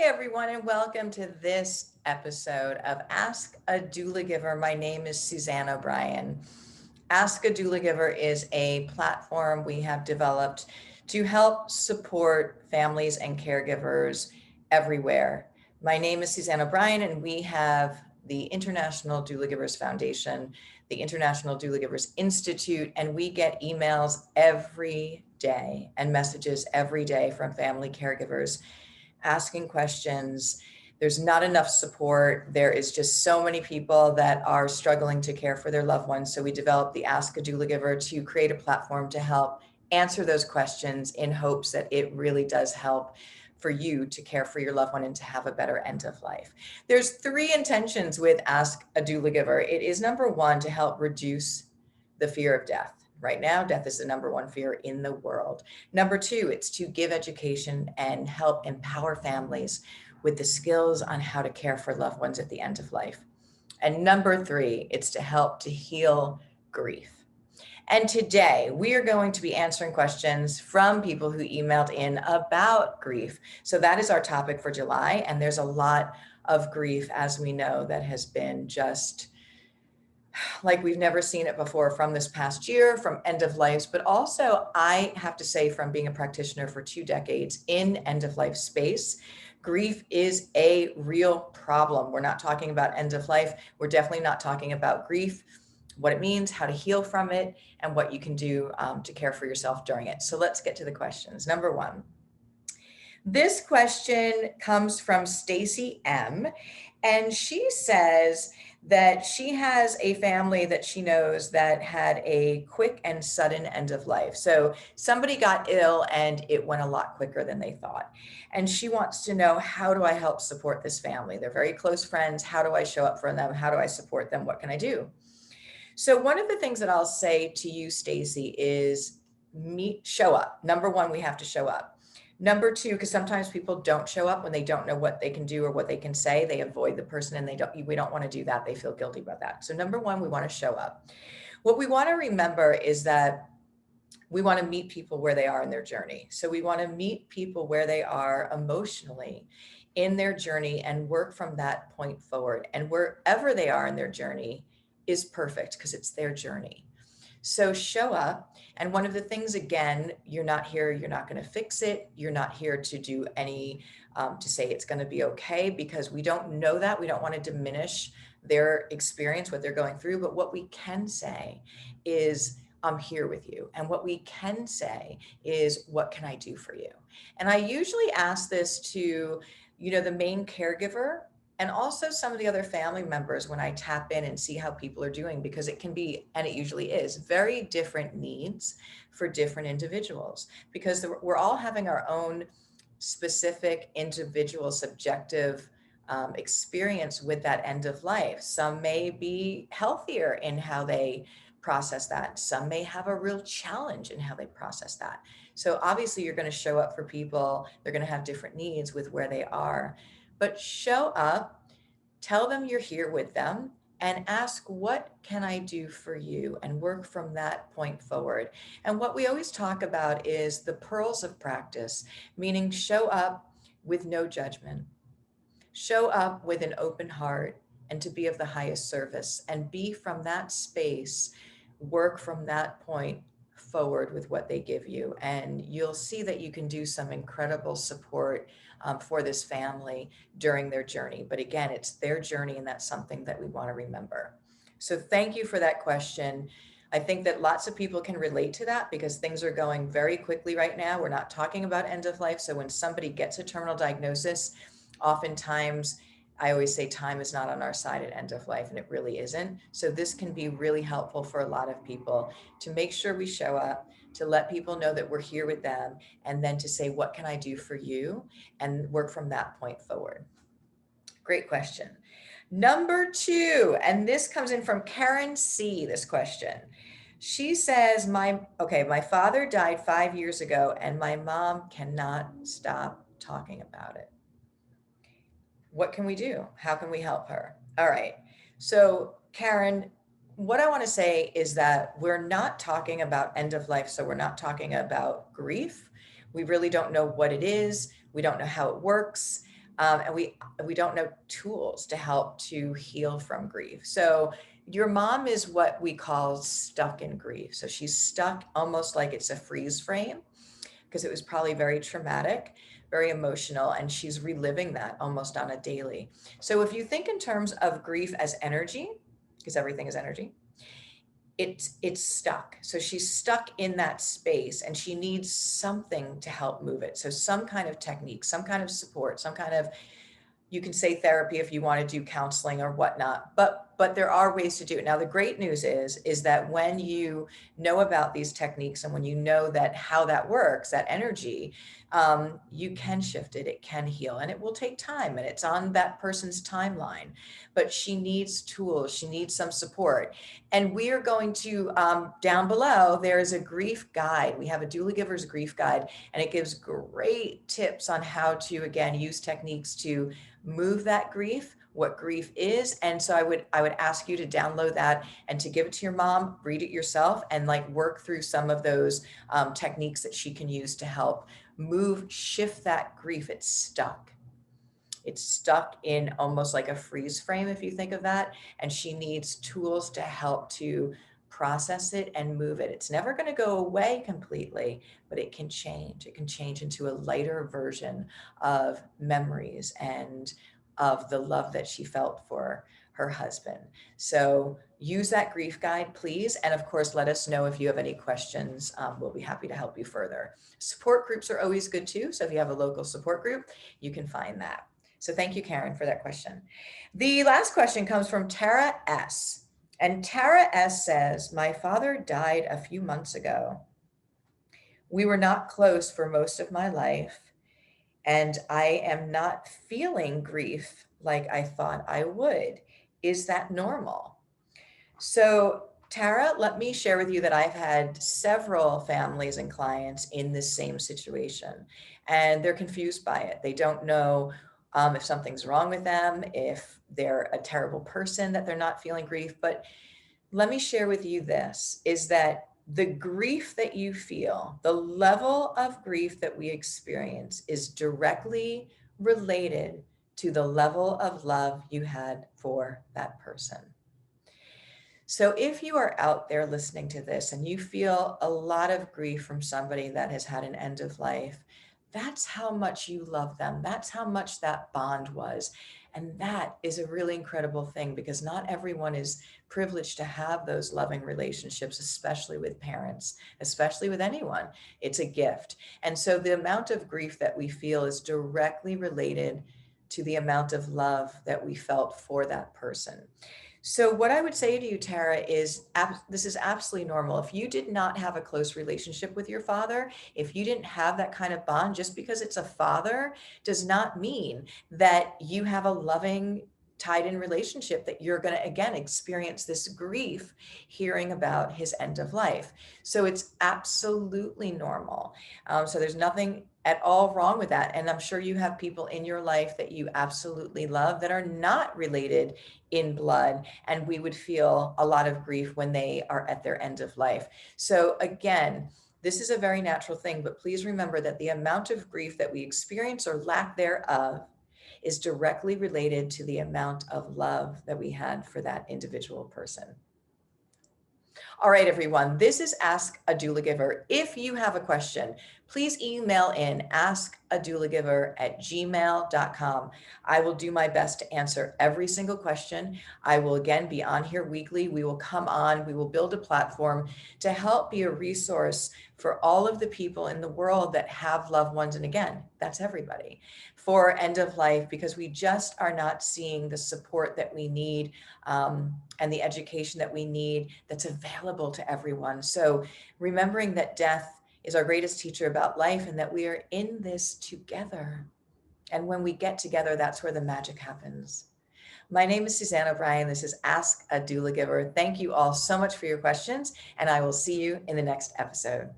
Everyone, and welcome to this episode of Ask a Doulagiver. My name is Suzanne O'Brien. Ask a Doulagiver is a platform we have developed to help support families and caregivers everywhere. My name is Suzanne O'Brien, and we have the International Doulagivers Foundation, the International Doulagivers Institute, and we get emails every day and messages every day from family caregivers asking questions. There's not enough support. There is just so many people that are struggling to care for their loved ones. So we developed the Ask a Doulagiver to create a platform to help answer those questions in hopes that it really does help for you to care for your loved one and to have a better end of life. There's three intentions with Ask a Doulagiver. It is number one, to help reduce the fear of death. Right now, death is the number one fear in the world. Number two, it's to give education and help empower families with the skills on how to care for loved ones at the end of life. And number three, it's to help to heal grief. And today we are going to be answering questions from people who emailed in about grief. So that is our topic for July. And there's a lot of grief, as we know, that has been just like we've never seen it before from this past year, from end of lives, but also I have to say from being a practitioner for 2 decades in end of life space, grief is a real problem. We're not talking about end of life. We're definitely not talking about grief, what it means, how to heal from it, and what you can do to care for yourself during it. So let's get to the questions. Number one. This question comes from Stacy M, and she says that she has a family that she knows that had a quick and sudden end of life. So somebody got ill and it went a lot quicker than they thought. And she wants to know, how do I help support this family? They're very close friends. How do I show up for them? How do I support them? What can I do? So one of the things that I'll say to you, Stacy, is show up. Number one, we have to show up. Number two, because sometimes people don't show up when they don't know what they can do or what they can say. They avoid the person and we don't want to do that. They feel guilty about that. So number one, we want to show up. What we want to remember is that we want to meet people where they are in their journey. So we want to meet people where they are emotionally in their journey and work from that point forward. And wherever they are in their journey is perfect because it's their journey. So show up. And one of the things, again, you're not here, you're not going to fix it. You're not here to do any, to say it's going to be okay, because we don't know that. We don't want to diminish their experience, what they're going through. But what we can say is, I'm here with you. And what we can say is, what can I do for you? And I usually ask this to, the main caregiver and also some of the other family members when I tap in and see how people are doing, because it can be, and it usually is, very different needs for different individuals, because we're all having our own specific individual subjective experience with that end of life. Some may be healthier in how they process that. Some may have a real challenge in how they process that. So obviously you're going to show up for people. They're going to have different needs with where they are. But show up, tell them you're here with them, and ask, what can I do for you? And work from that point forward. And what we always talk about is the pearls of practice, meaning show up with no judgment, show up with an open heart, and to be of the highest service, and be from that space, work from that point forward with what they give you. And you'll see that you can do some incredible support for this family during their journey. But again, it's their journey, and that's something that we want to remember. So thank you for that question. I think that lots of people can relate to that because things are going very quickly right now. We're not talking about end of life. So when somebody gets a terminal diagnosis, oftentimes I always say time is not on our side at end of life, and it really isn't. So this can be really helpful for a lot of people to make sure we show up, to let people know that we're here with them, and then to say, what can I do for you? And work from that point forward. Great question. Number two, and this comes in from Karen C, this question. She says, my father died 5 years ago and my mom cannot stop talking about it. What can we do? How can we help her? All right. So, Karen, what I want to say is that we're not talking about end of life. So, we're not talking about grief. We really don't know what it is. We don't know how it works. and we don't know tools to help to heal from grief. So your mom is what we call stuck in grief. So she's stuck almost like it's a freeze frame because it was probably very traumatic, very emotional, and she's reliving that almost on a daily. So if you think in terms of grief as energy, because everything is energy, it's stuck. So she's stuck in that space and she needs something to help move it. So some kind of technique, some kind of support, some kind of, you can say therapy if you want to do counseling or whatnot, but there are ways to do it. Now, the great news is that when you know about these techniques and when you know that how that works, that energy, you can shift it, it can heal, and it will take time, and it's on that person's timeline. But she needs tools, she needs some support, and we are going to down below. There is a grief guide. We have a Doulagivers grief guide, and it gives great tips on how to again use techniques to move that grief, what grief is. And so I would ask you to download that and to give it to your mom, read it yourself, and like work through some of those techniques that she can use to help shift that grief. It's stuck in almost like a freeze frame, if you think of that, and she needs tools to help to process it and move it. It's never going to go away completely, but it can change. It can change into a lighter version of memories and of the love that she felt for her husband. So use that grief guide, please. And of course, let us know if you have any questions. We'll be happy to help you further. Support groups are always good too. So if you have a local support group, you can find that. So thank you, Karen, for that question. The last question comes from Tara S. And Tara S says, my father died a few months ago. We were not close for most of my life, and I am not feeling grief like I thought I would. Is that normal? So Tara, let me share with you that I've had several families and clients in this same situation, and they're confused by it. They don't know if something's wrong with them, if they're a terrible person that they're not feeling grief. But let me share with you this, is that the grief that you feel, the level of grief that we experience is directly related to the level of love you had for that person. So if you are out there listening to this and you feel a lot of grief from somebody that has had an end of life, that's how much you love them. That's how much that bond was. And that is a really incredible thing, because not everyone is privileged to have those loving relationships, especially with parents, especially with anyone. It's a gift. And so the amount of grief that we feel is directly related to the amount of love that we felt for that person. So what I would say to you, Tara, is this is absolutely normal. If you did not have a close relationship with your father, if you didn't have that kind of bond, just because it's a father does not mean that you have a loving, tied in relationship, that you're going to, again, experience this grief hearing about his end of life. So it's absolutely normal. So there's nothing at all wrong with that. And I'm sure you have people in your life that you absolutely love that are not related in blood, and we would feel a lot of grief when they are at their end of life. So again, this is a very natural thing, but please remember that the amount of grief that we experience or lack thereof is directly related to the amount of love that we had for that individual person. All right, everyone, this is Ask a Doulagiver. If you have a question, please email in askadoulagiver@gmail.com. I will do my best to answer every single question. I will again be on here weekly. We will come on, we will build a platform to help be a resource for all of the people in the world that have loved ones. And again, that's everybody, for end of life, because we just are not seeing the support that we need and the education that we need that's available to everyone. So remembering that death is our greatest teacher about life, and that we are in this together. And when we get together, that's where the magic happens. My name is Suzanne O'Brien. This is Ask a Doulagiver. Thank you all so much for your questions, and I will see you in the next episode.